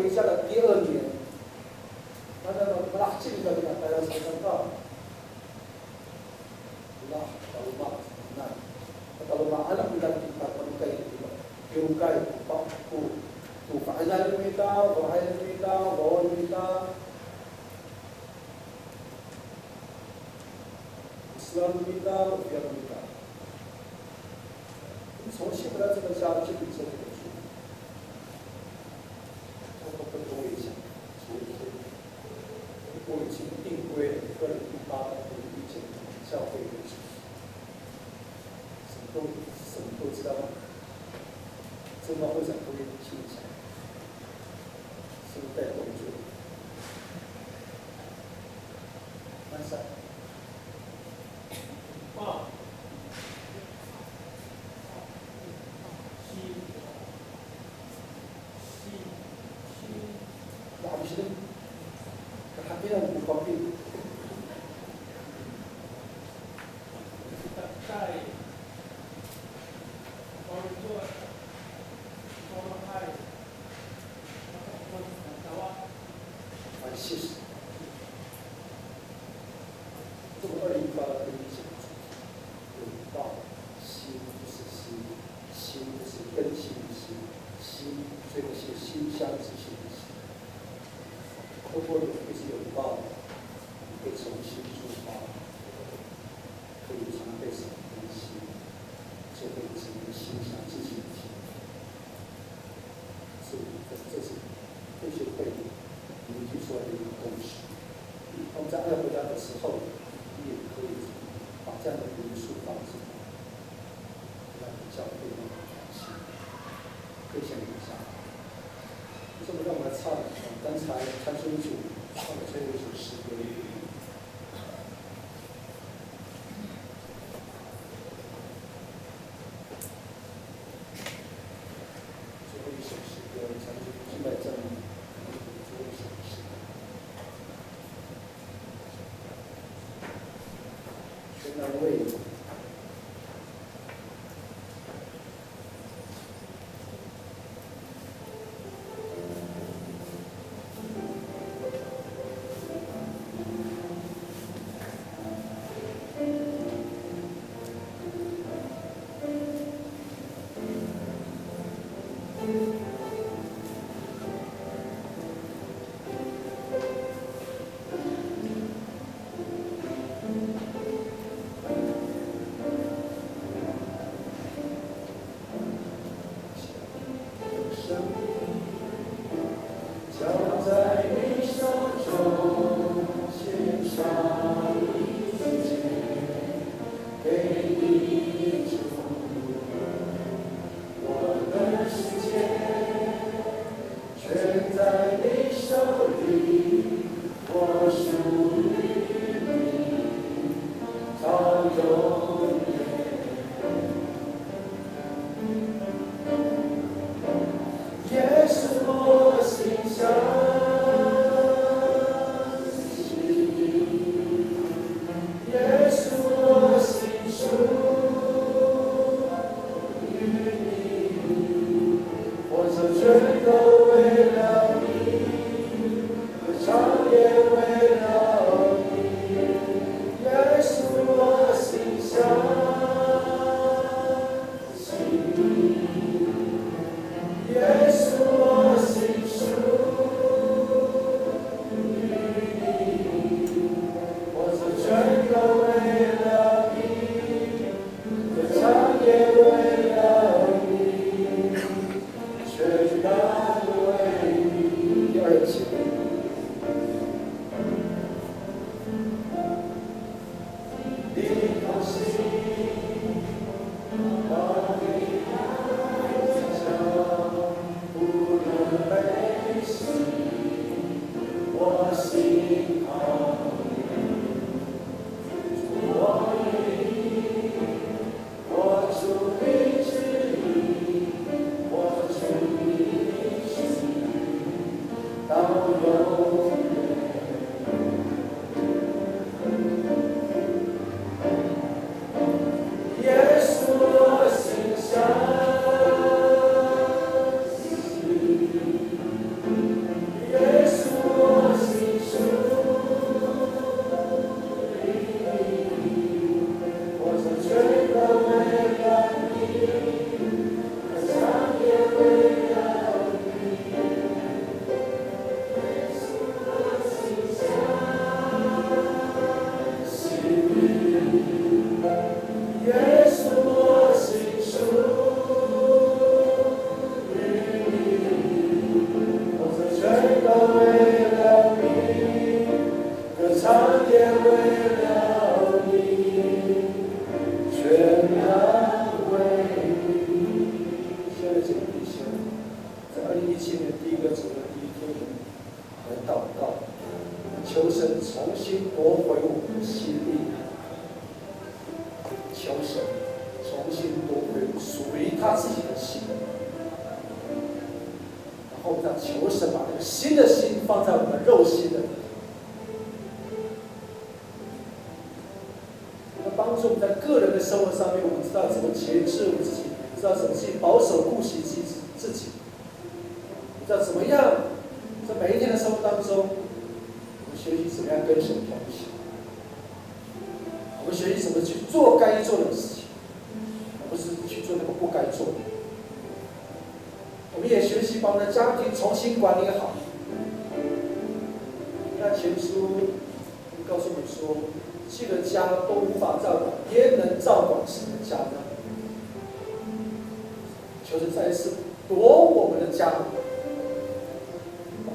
回家的第2年，那进入到这个大家才知道，那老妈那，老妈anak kita kita pakai yung kay ku fa'alan kita, bahayan kita, bawal kita, Islam kita, biar kita. 从小到这个家就比这个书，他都不多一下，所以我已经定规了2018年以前教会的主，什么都知道吗？正道会长都会清楚，是带动作，慢下。神重新夺回我们的心意，求神重新夺回属于他自己的心，然后让求神把那个新的心放在我们的肉心的里头，那帮助我们在个人的生活上面，我们知道怎么节制我们自己，知道怎么去保守顾惜自己，知道怎么样在每一天的生活当中，我们学习怎么样跟神同行，我们学习怎么去做该做的事情，而不是去做那个不该做的。我们也学习把我们的家庭重新管理好。那前书告诉我们说，7个家都无法照管，焉能照管神的家呢？求神再一次夺我们的家，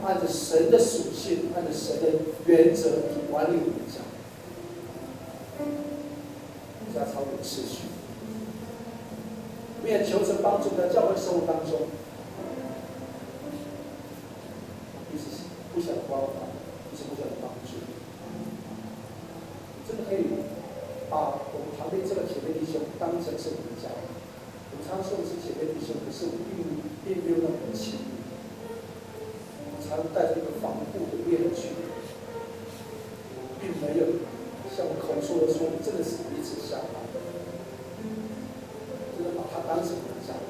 按着神的属性，按着神的原则管理我们的家，家才有秩序。我们也求神帮助在教会生活当中，一直不想的方法，一直不想的帮助，真的可以把我们旁边这个姐妹弟兄当成是我们的家人。我们常说我们是姐妹弟兄，可是我们并没有那么的亲密，常带着一个防护的面具，并没有像我口说的说，真的是彼此相爱，真的把他当成我的家人。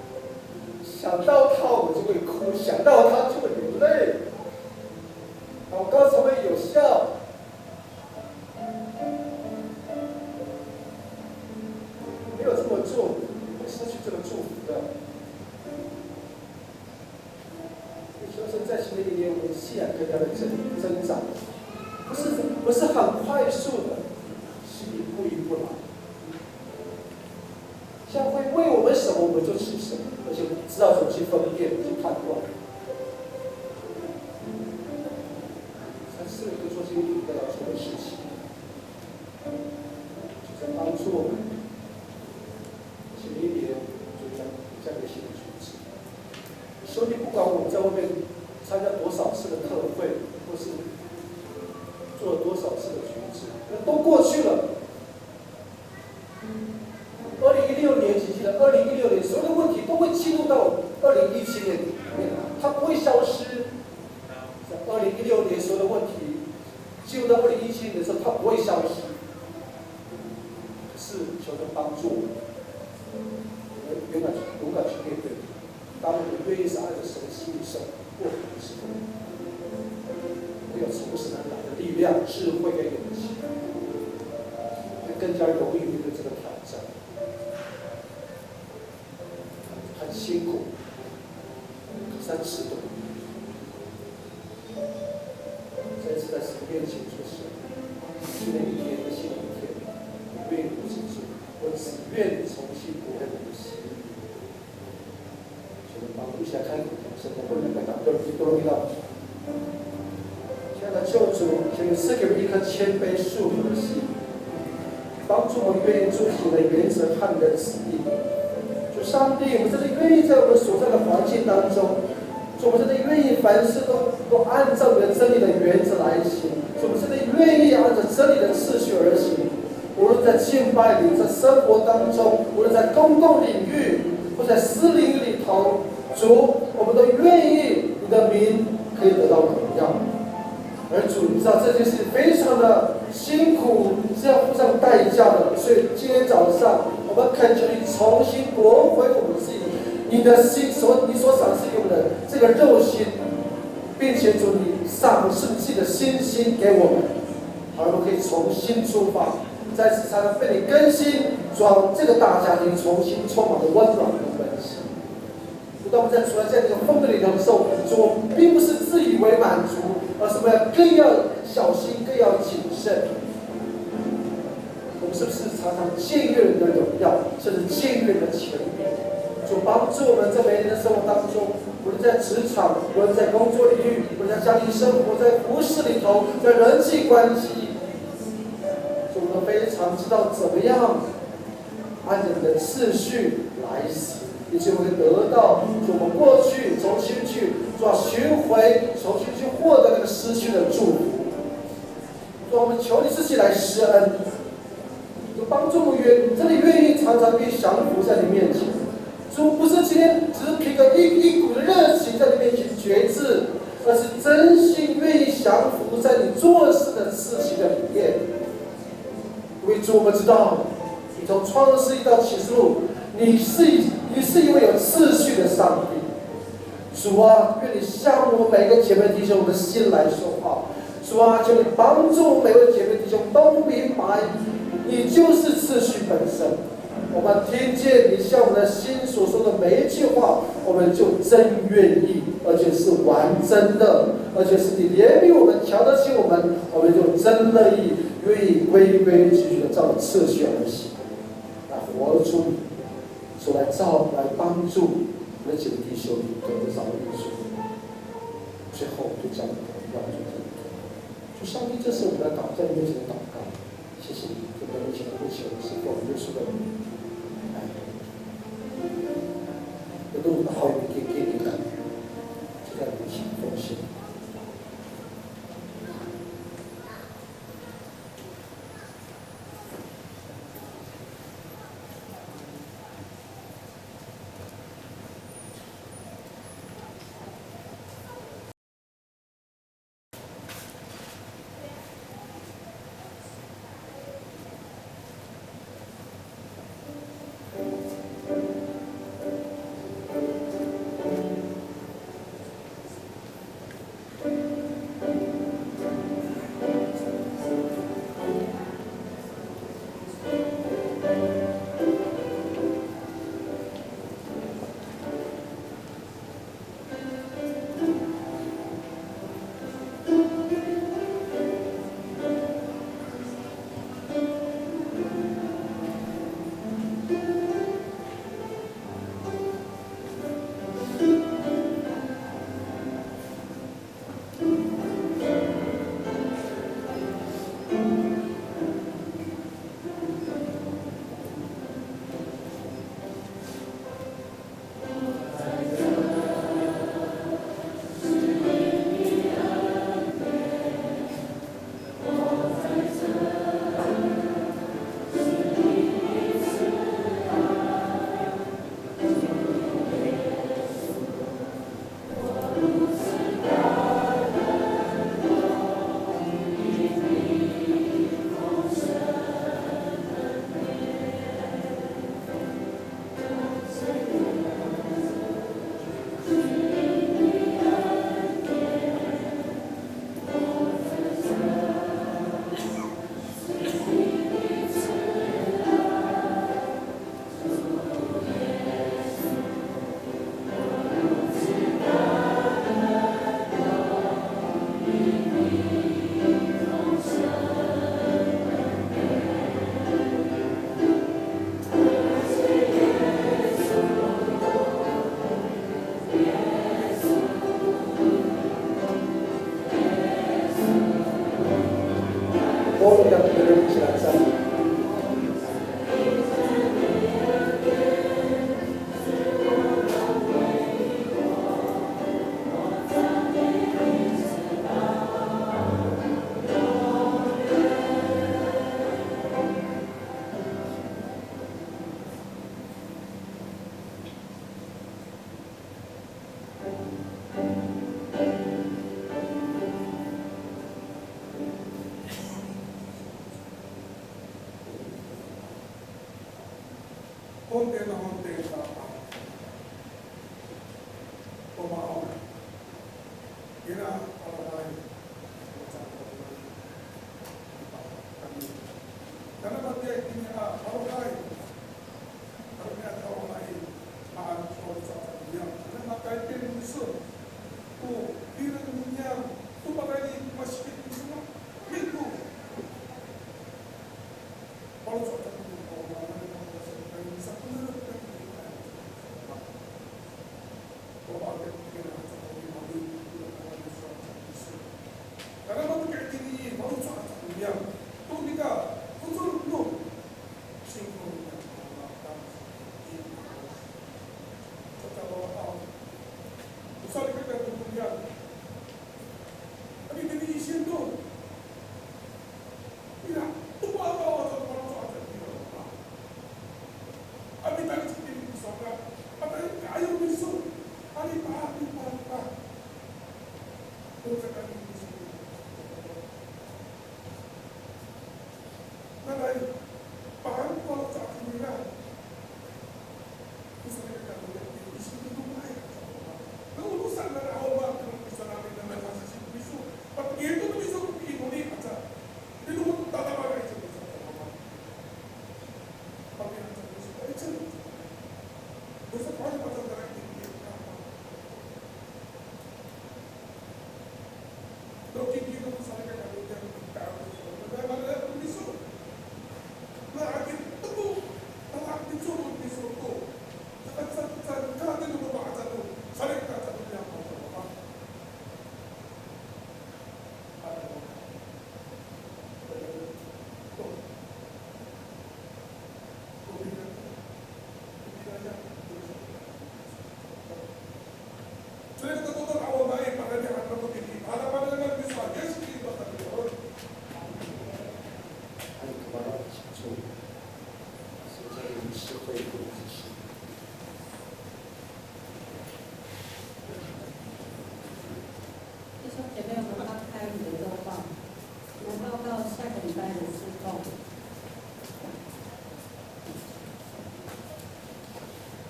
想到他我就会哭，想到他就会流泪，祷告才会有效。没有这么做，会失去这个祝福的。求神在新的一年，我们信仰更加的增长，不是很快速的，是一步一步来。教会为我们什么，我们就吃什么，而且知道怎么去分辨、去判断。才是一个做基督徒要做的事情，就是帮助我们新的一年就这样的新的举止。兄弟，不管我们在外面参加多少次的特会，或是做了多少次的举止，那都过去了。2016年，记得2016年所有的问题都会进入到2017年里面来，它不会消失。在2016年所有的问题进入到2017年的时候，它不会消失。可是求神帮助我们，勇敢去面对。当我们愿意是按照神的心意生活的时候，会有从神而来的力量、智慧跟勇气，会更加容易面对这个挑战。很辛苦，可是很值得。再次在神面前说神，新的一年的新的一天，我愿意不止住，我只愿重新夺回我的心。帮助一下看神的会能够打动多领导。亲爱的救主，请你赐给我们一颗谦卑顺服的心，帮助我们愿意遵循的原则和你的旨意。主上帝，我们真的愿意在我们所在的环境当中，主我们真的愿意凡事都按照你的真理的原则来行，主我们真的愿意按照真理的次序而行。无论在敬拜里，在生活当中，无论在公共领域或在私领域里头，主，我们都愿意你的名可以得到荣耀。而主，你知道这件事非常的辛苦，是要付上代价的。所以今天早上，我们恳求你重新夺回我们自己，你的心你所赏赐给我们的这个肉心，并且主你赏赐自己的心给我们，而我们可以重新出发，再次才能被你更新，让这个大家庭重新充满了温暖跟温馨。当我们在处在这样一个风格里头的时候，我们并不是自以为满足，而是我们更要小心，更要谨慎。我们是不是常常僭越人的荣耀，甚至僭越人的权柄？主帮助我们在每天的生活当中，无论在职场，无论在工作领域，无论在家庭生活，在服事里头，在人际关系，主我们非常知道怎么样按照你的次序来行。以及我们得到我们过去重新去做寻回，重新去获得那个失去的祝福。施恩，主帮助我们真的愿意常常去降服在你面前。主不是今天只是凭着一股的热情在你面前决志，而是真心愿意降服在你做事的事情的里面。因为主，我们知道，你从创世纪到启示录，你是一位有秩序的上帝。主啊，愿你向我们每个姐妹弟兄的心来说话。主啊，求你帮助每位姐妹弟兄都明白，你就是秩序本身。我们听见你向我们的心所说的每一句话，我们就真愿意，而且是完真的，而且是你怜悯我们、瞧得起我们，我们就真乐意、愿意规规矩矩的照着次序而行，来活出你，所来帮助我们的姐妹弟兄得着益处。最后就将要做这个。就上帝，这是我们的在你面前的祷告，谢谢你，就在你前不求，是奉耶稣的名。都好给你的，就在你前奉献。本殿の本殿がおまおいゲラアラダイKarena bagai ini bagai ternyata orang lain maaf soal dia karena bagai ini musuh tu diri dunia tu bagai masjid semua itu kalau soal 都在干历史。那来把我找出来，不是那个讲的，你是不是都爱了？那我都上来了，我把可能不上来的那他是秘书，把别的秘书比努力把这，你如果打打把来就不知道怎么办。把别人讲的是哎这，不是把你把这个来给别人干嘛？都给别人上来个讲的讲的干嘛？那把那秘书。那阿弟都不，那阿弟做都没说过，这他这个把这都，啥嘞？干这都这样搞怎么办？啊，所以这个都拿我们一把那点还不给你，把那个你说也是给你把它给我。还有个要清楚，是在理事会不执行。弟兄姐妹，我们翻开你的周报，来报告下个礼拜的事工。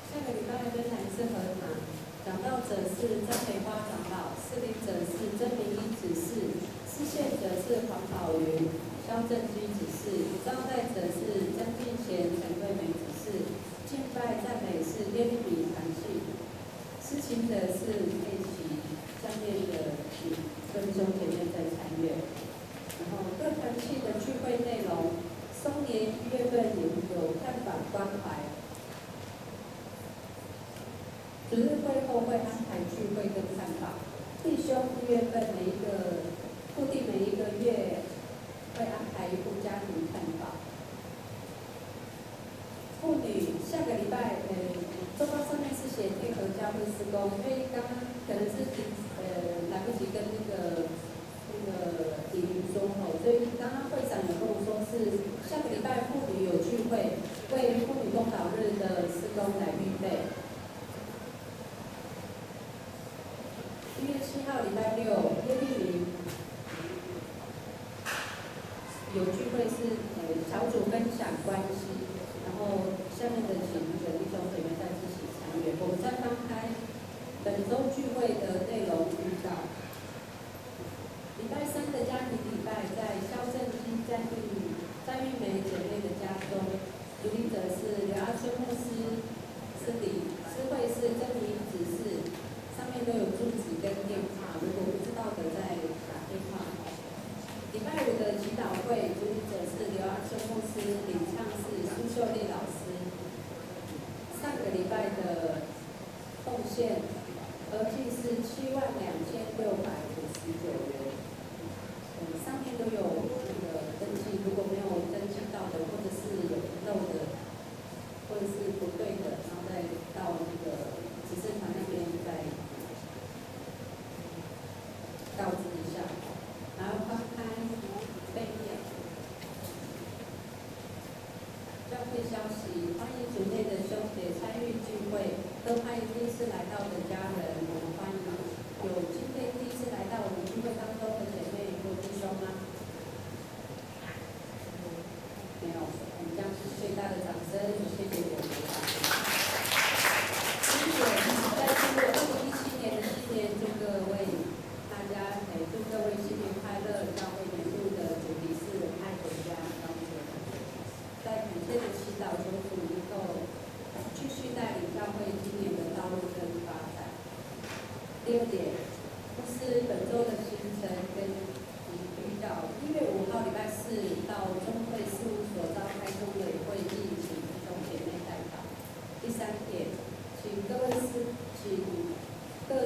下个礼拜跟蓝色合堂，讲道者是张梅花长老，司礼者是曾明一执事，司宪者是黄宝云、肖正基执事，招待者是曾俊贤、陈桂梅执事，敬拜赞美是耶利米传信，司琴者是佩奇，下面的跟兄姐妹在参阅。然后各团契的聚会内容，松年1月份有探访关怀。主日会后会安排聚会跟探访，弟兄1月份固定每一个月会安排一部家庭探访。妇女下个礼拜，周报上面是写配合教会施工，因为刚刚可能是来不及跟那个李玲说吼，所以刚刚会长有跟我说是下个礼拜妇女有聚会，为妇女公祷日的施工来预备。1月7号礼拜六，耶利米有聚会是小组分享关系，然后下面的请弟兄姐妹再一起参与。我们再翻开本周聚会的内容预告。礼拜3的家庭礼拜在肖正基詹玉梅姐妹的家中，主理者是刘阿春牧师司礼，司会是曾明执事，上面都有住址跟电话，如果不知道的再打电话。礼拜5的祈祷会，主理者是刘阿春牧师，领唱是苏秀丽老师。上个礼拜的奉献合计是72659元。上面都有那个登记，如果没有登记到的，或者是有漏的，或者是不对的，然后再到那个执事团那边再告知一下。然后翻开背面，教会消息，欢迎组内的兄姐参与聚会，都欢迎第一次来到的家人，我们欢迎有今天第一次来到我们聚会当中的姐妹或弟兄吗？没有，我们将是最大的掌声，谢谢我们的大家。今年在进入2017年的新年，祝各位大家，祝各位新年快乐！教会年度的主题是爱国家，高洁。在感谢的祈祷中，主能够继续带领教会今年的道路跟发展。第2点，是本周的行程跟预告。1月5号礼拜4到中会事务所召开中委会议，请弟兄姐妹代表。第3点，请各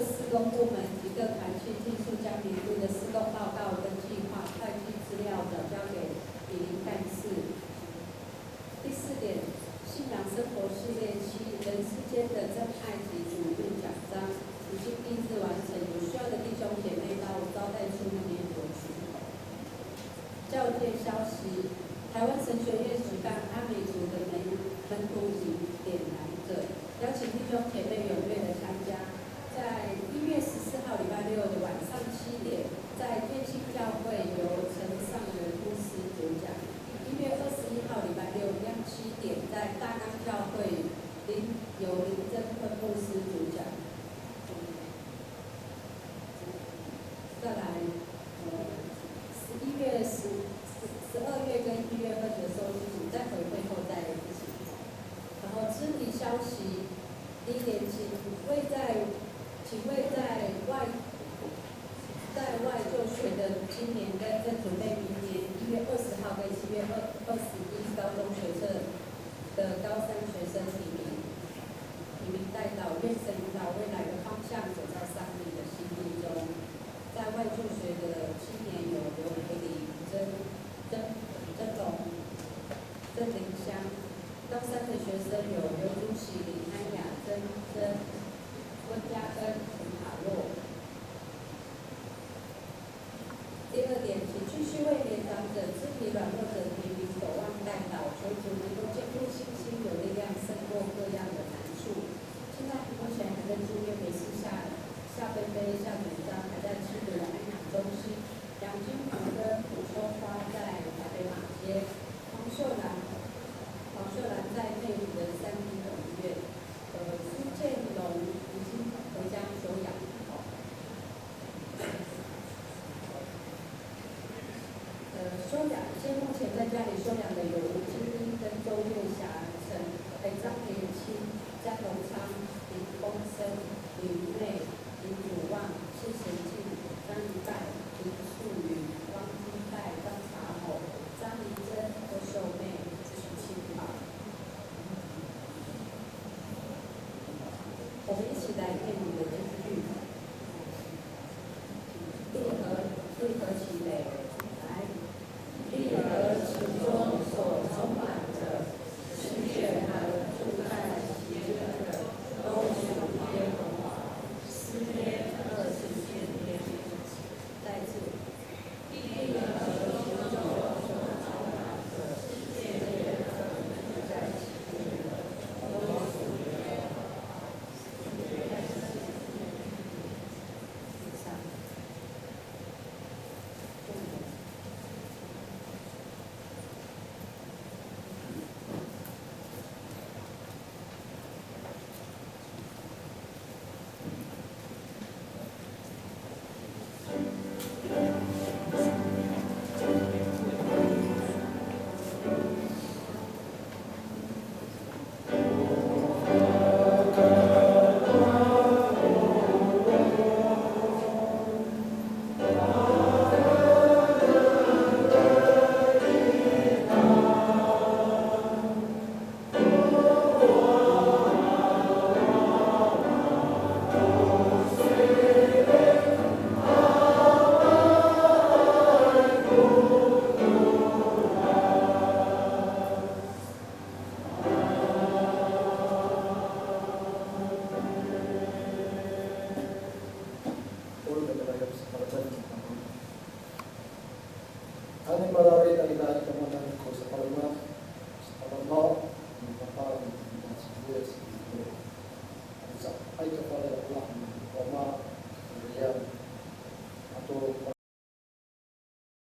施工部门及各团契尽速将年度的施工报告跟计划、会计资料转交给李林干事。第4点，信仰生活系列7人世间的真爱及主运奖章已经印制完成，有需要的弟兄姐妹到招待处那边索取。教界消息，台湾神学院举办阿美族的门徒营点燃者，邀请弟兄姐妹踊跃的参加。在1月14号礼拜6的晚上7点，消息。第一点，请为在外就学的今年跟正准备明年1月20号跟7月21高中学测的高三学生提名带导，愿神引导未来的方向，走在上帝的心意中。在外就学的青年有刘培礼、曾龙、曾林香；高三的学生有刘朱喜、林安雅、温嘉恩、陈卡洛。第二点，请继续为年长者、肢体软弱者提名守望代祷，求主能够坚固信心，有力量胜过各样的难处。现在目前还在住院，没事夏菲菲、夏主张还在七德的安养中心。杨金虎跟蒲秋花在台北马街，黄秀兰在内湖的三厅总医院。苏建龙已经回家休养。现目前在家里休养的有吴金英跟周月霞、张连清、江荣昌、林丰生、李如妹、林祖旺、谢贤静、张一拜、林素云、汪金泰、张茶某、张怡珍、郭秀妹、17号。我们一起来念你的金句。立和其美，来。立和其中所充满着喜悦和住在其中的，都属耶和华。诗篇24篇。再次，立和其中所充满着喜悦和住在其中的，都属耶和华。Hanim Marari Nalita